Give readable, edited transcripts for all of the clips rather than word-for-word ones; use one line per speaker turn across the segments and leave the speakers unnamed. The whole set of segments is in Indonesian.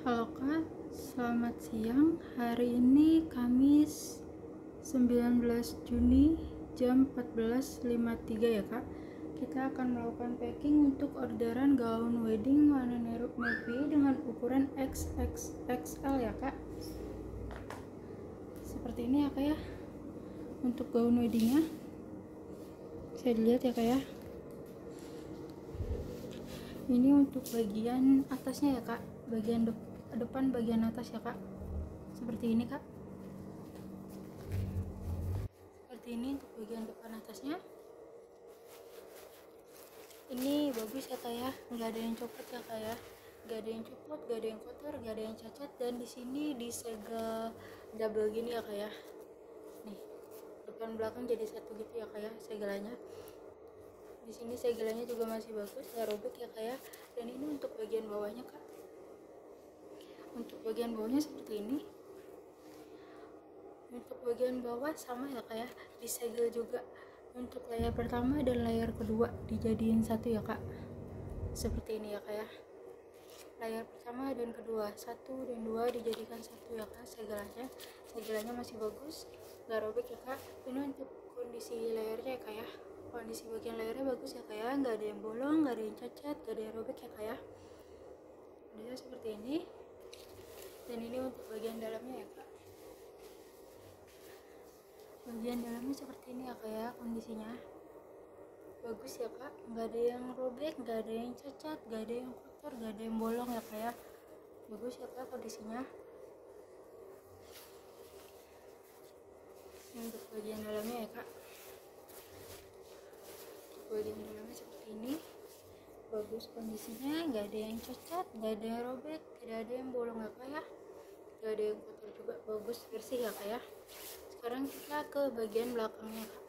Halo Kak, selamat siang. Hari ini Kamis 19 Juni jam 14.53 ya Kak. Kita akan melakukan packing untuk orderan gaun wedding warna navy dengan ukuran XXXL ya Kak. Seperti ini ya Kak ya. Untuk gaun weddingnya, saya lihat ya Kak ya. Ini untuk bagian atasnya ya Kak, bagian depan bagian atas ya Kak. Seperti ini Kak. Seperti ini untuk bagian depan atasnya. Ini bagus ya Kak ya, nggak ada yang copot ya Kak ya, nggak ada yang copot, nggak ada yang kotor, nggak ada yang cacat. Dan di sini disegel double gini ya Kak ya. Nih, depan belakang jadi satu gitu ya Kak ya segelannya. Di sini segelannya juga masih bagus, nggak robek ya Kak ya. Dan ini untuk bagian bawahnya Kak. Untuk bagian bawahnya seperti ini. Untuk bagian bawah sama ya Kak ya, disegel juga. Untuk layar pertama dan layar kedua dijadiin satu ya Kak. Seperti ini ya Kak ya. Layar pertama dan kedua, satu dan dua dijadikan satu ya Kak segelannya. Segelannya masih bagus, nggak robek ya Kak. Ini untuk kondisi layarnya ya Kak ya. Kondisi bagian layarnya bagus ya Kak ya, nggak ada yang bolong, nggak ada yang cacat, nggak ada yang robek ya Kak ya. Dia seperti ini. Dan ini untuk bagian dalamnya ya Kak. Bagian dalamnya seperti ini ya Kak ya, kondisinya bagus ya Kak, nggak ada yang robek, nggak ada yang cacat, nggak ada yang kotor, nggak ada yang bolong ya Kak ya. Bagus ya Kak kondisinya. Ini untuk bagian dalamnya ya Kak. Bagian dalamnya seperti ini, bagus kondisinya, nggak ada yang cacat, nggak ada yang robek, tidak ada yang bolong ya Kak ya, nggak ada yang kotor juga, bagus bersih ya Kak ya. Sekarang kita ke bagian belakangnya Kak.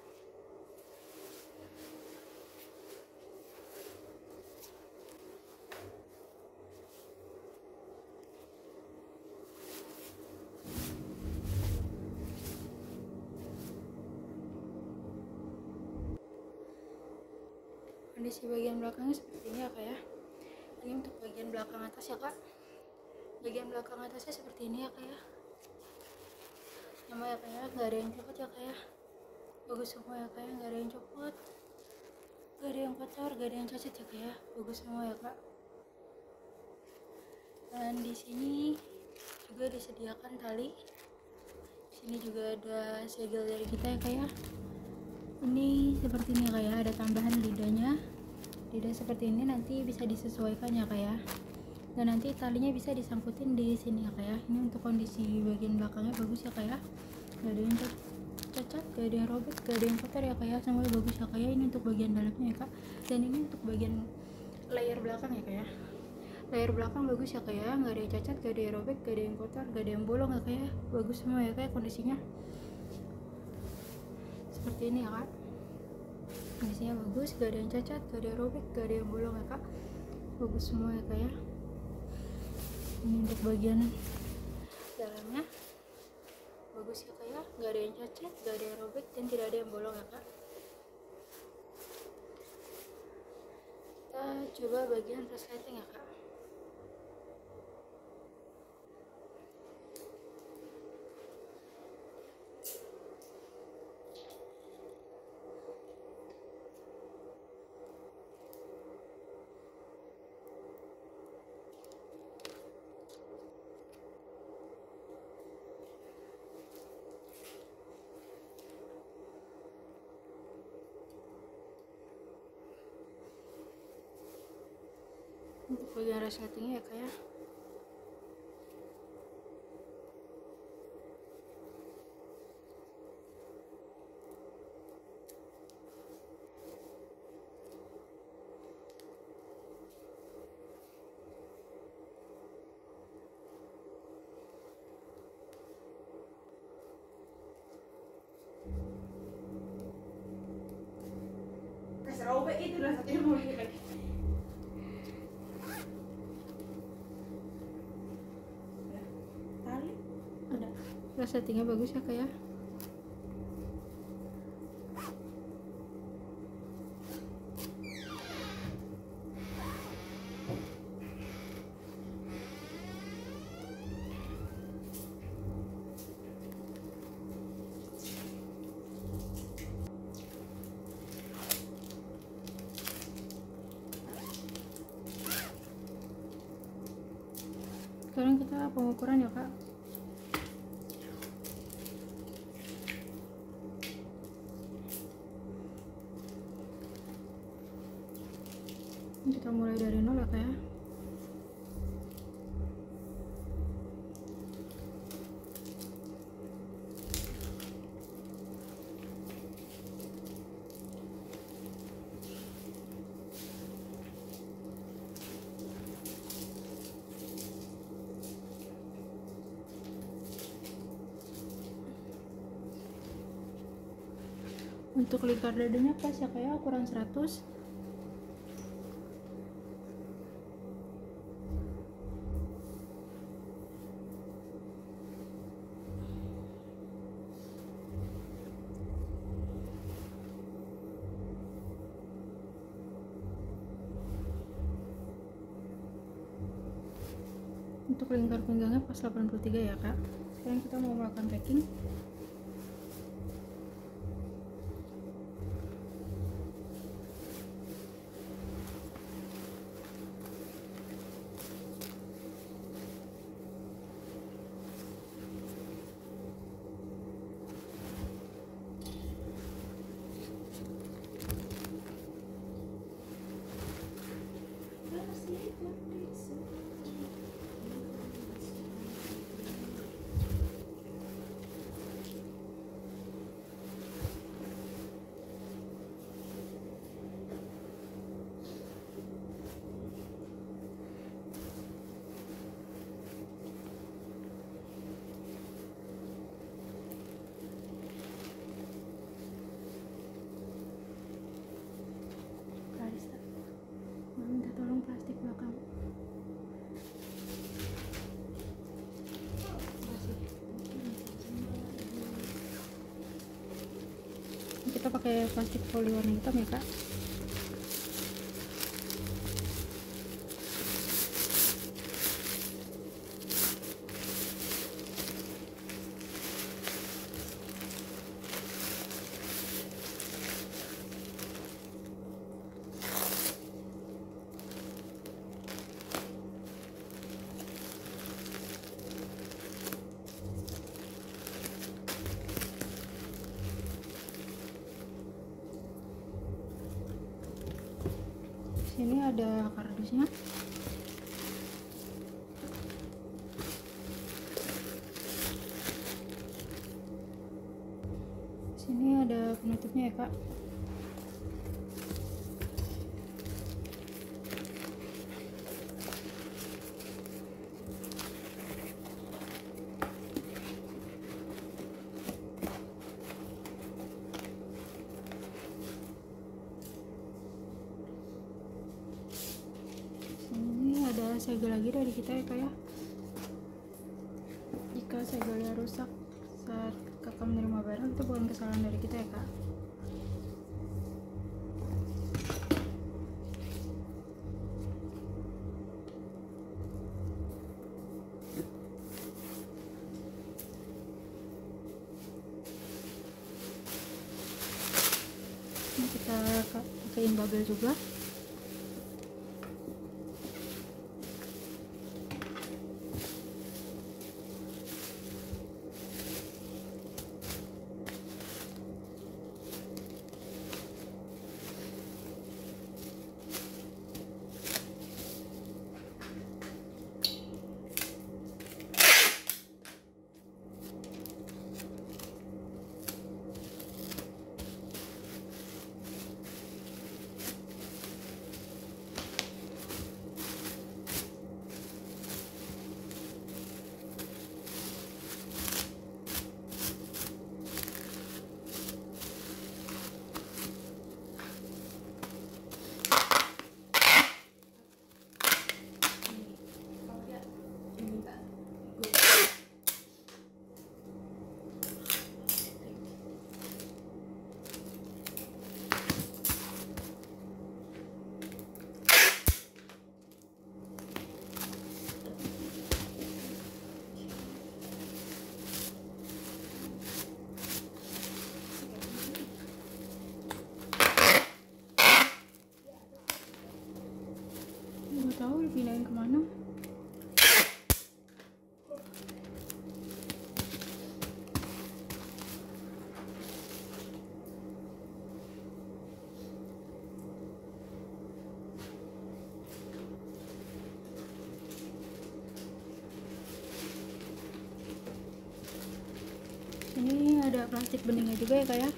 Kondisi bagian belakangnya seperti ini ya Kak ya. Ini untuk bagian belakang atas ya Kak. Bagian belakang atasnya seperti ini ya Kak ya. Sama ya Kak ya, nggak ada yang copot ya Kak ya. Bagus semua ya Kak ya, nggak ada yang copot, nggak ada yang kotor, nggak ada yang cacat ya Kak ya. Bagus semua ya Kak. Dan di sini juga disediakan tali. Di sini juga ada segel dari kita ya Kak ya. Ini seperti ini ya Kak ya, ada tambahan lidahnya. Lidah seperti ini nanti bisa disesuaikan ya Kak ya. Dan nanti talinya bisa disangkutin di sini ya Kak ya. Ini untuk kondisi bagian belakangnya bagus ya Kak ya. Gak ada yang cacat, gak ada yang robek, gak ada yang kotor ya Kak ya. Semuanya bagus ya Kak ya. Ini untuk bagian dalamnya ya Kak. Dan ini untuk bagian layar belakang ya Kak ya. Layar belakang bagus ya Kak ya. Gak ada yang cacat, gak ada yang robek, gak ada yang kotor, gak ada yang bolong ya Kak ya. Bagus semua ya Kak ya kondisinya. Seperti ini ya Kak. Kondisinya bagus, gak ada yang cacat, gak ada yang robek, gak ada yang bolong ya Kak. Bagus semua ya Kak ya. Ini untuk bagian dalamnya bagus ya Kak ya, gak ada yang cacat, gak ada yang robek, dan tidak ada yang bolong ya Kak. Kita coba bagian resleting ya Kak. Untuk bagian resletingnya ya Kak ya.
Robek itu lah satunya mau lagi. Tali
Ada resletingnya bagus ya Kak ya. Sekarang kita pengukuran ya kak. Kita mulai dari nol ya kak ya. Untuk lingkar dadanya pas ya kak ya, ukuran 100. Untuk lingkar pinggangnya pas 83 ya kak. Sekarang kita mau melakukan packing. Minta tolong plastik belakang. Kita pakai plastik poli warna hitam ya kak. Sini ada kardusnya. Sini ada penutupnya ya kak. Ada segel lagi dari kita ya kak ya. Jika segelnya rusak saat kakak menerima barang, itu bukan kesalahan dari kita ya kak. Ini kita pakaiin bubble juga. Tahu dipindahin kemana. plastik beningnya juga ya kak ya.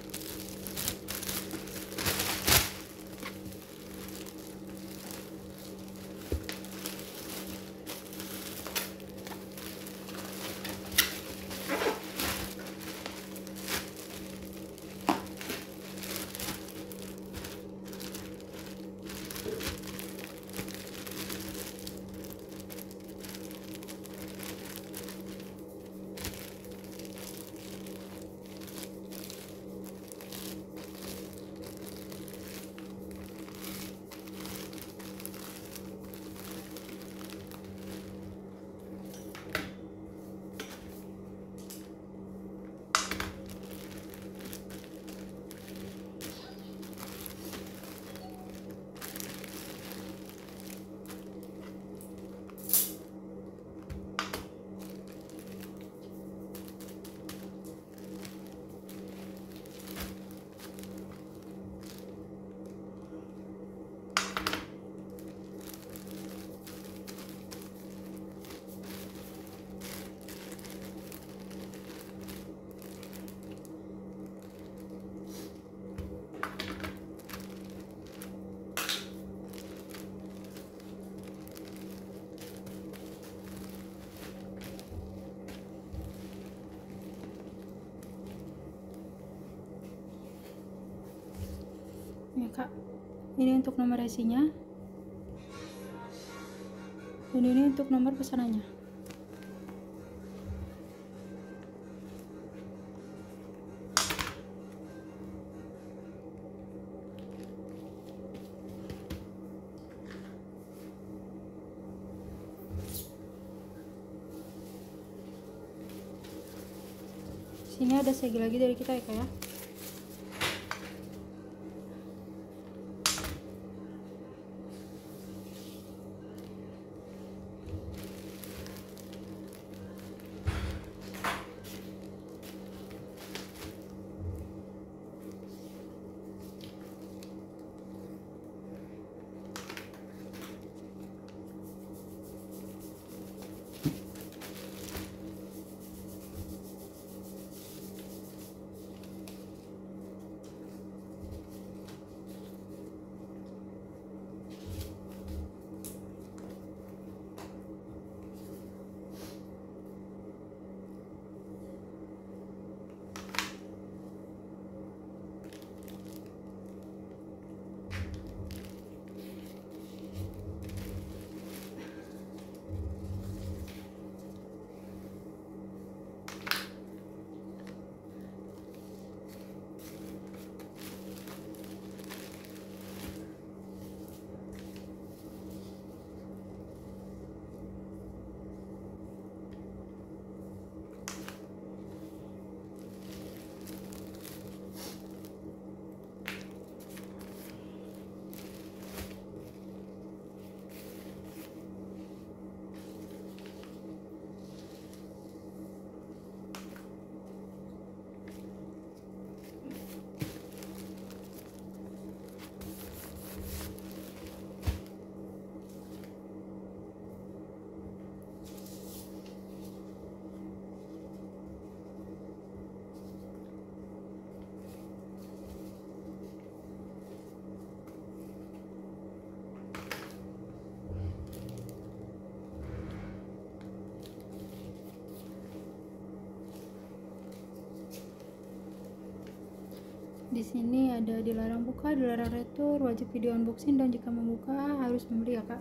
Ya kak, ini untuk nomor resinya dan ini untuk nomor pesanannya. Sini ada segel lagi dari kita ya kak ya. Di sini ada dilarang buka, dilarang retur, wajib video unboxing, dan jika membuka harus membeli ya kak.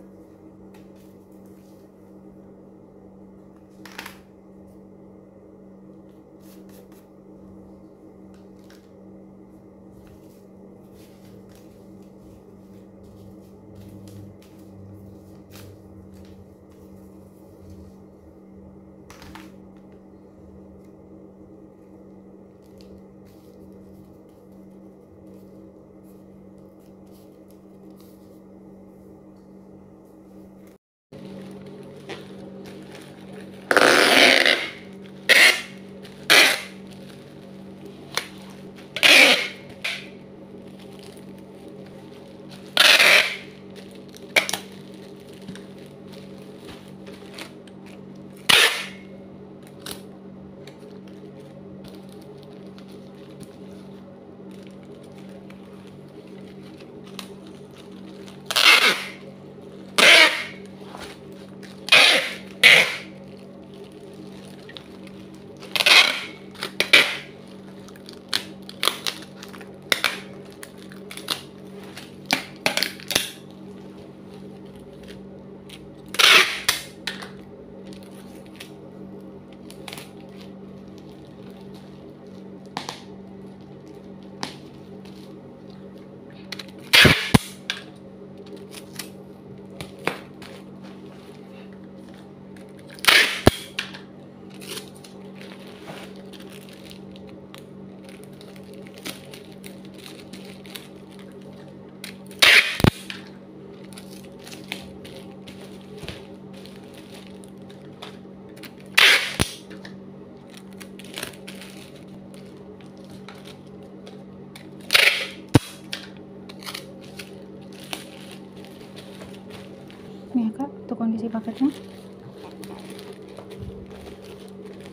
paketnya.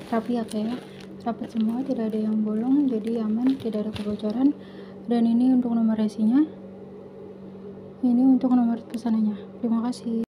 Rapi ya kayak rapat semua, tidak ada yang bolong, jadi aman, tidak ada kebocoran. Dan ini untuk nomor resinya, ini untuk nomor pesanannya. Terima kasih.